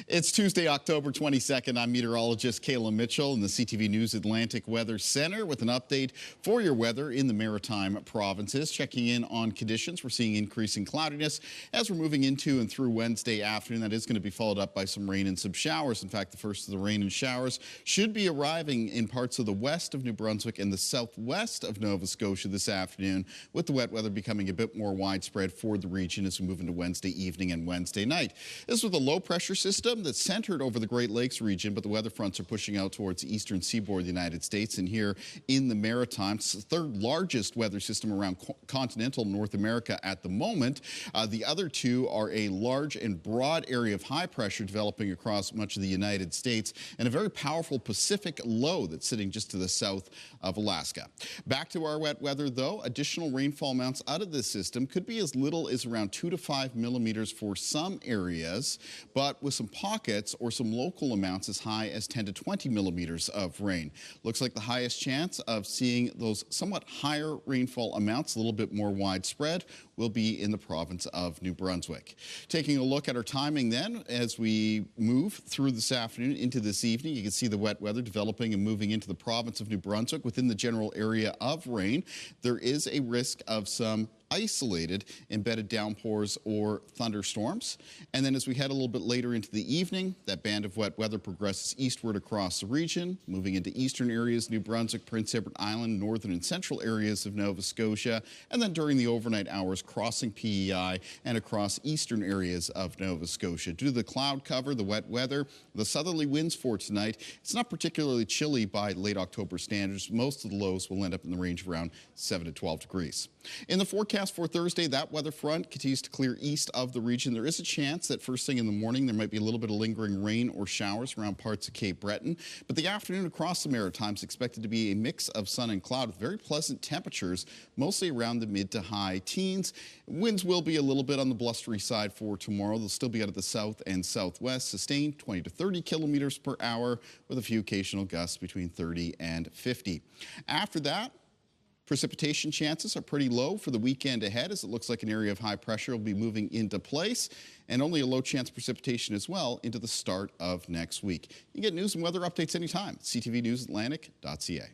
It's Tuesday, October 22nd. I'm meteorologist Kayla Mitchell in the CTV News Atlantic Weather Center with an update for your weather in the Maritime provinces. Checking in on conditions, we're seeing increasing cloudiness as we're moving into and through Wednesday afternoon. That is going to be followed up by some rain and some showers. In fact, the first of the rain and showers should be arriving in parts of the west of New Brunswick and the southwest of Nova Scotia this afternoon, with the wet weather becoming a bit more widespread for the region as we move into Wednesday evening and Wednesday night. This with a low pressure system that's centered over the Great Lakes region, but the weather fronts are pushing out towards the eastern seaboard of the United States and here in the Maritimes. The third largest weather system around continental North America at the moment. The other two are a large and broad area of high pressure developing across much of the United States and a very powerful Pacific low that's sitting just to the south of Alaska. Back to our wet weather, though, additional rainfall amounts out of this system could be as little as around 2 to 5 millimeters for some areas, but with some pockets or some local amounts as high as 10 to 20 millimeters of rain. Looks like the highest chance of seeing those somewhat higher rainfall amounts, a little bit more widespread, will be in the province of New Brunswick. Taking a look at our timing then, as we move through this afternoon into this evening, you can see the wet weather developing and moving into the province of New Brunswick within the general area of rain. There is a risk of some isolated embedded downpours or thunderstorms. And then as we head a little bit later into the evening, that band of wet weather progresses eastward across the region, moving into eastern areas, New Brunswick, Prince Edward Island, northern and central areas of Nova Scotia, and then during the overnight hours crossing PEI and across eastern areas of Nova Scotia. Due to the cloud cover, the wet weather, the southerly winds for tonight, it's not particularly chilly by late October standards. Most of the lows will end up in the range of around 7 to 12 degrees. In the forecast for Thursday, that weather front continues to clear east of the region. There is a chance that first thing in the morning there might be a little bit of lingering rain or showers around parts of Cape Breton, but the afternoon across the Maritimes expected to be a mix of sun and cloud with very pleasant temperatures, mostly around the mid to high teens. Winds will be a little bit on the blustery side for tomorrow. They'll still be out of the south and southwest, sustained 20 to 30 kilometers per hour with a few occasional gusts between 30 and 50. After that, precipitation chances are pretty low for the weekend ahead, as it looks like an area of high pressure will be moving into place, and only a low chance of precipitation as well into the start of next week. You can get news and weather updates anytime at ctvnewsatlantic.ca.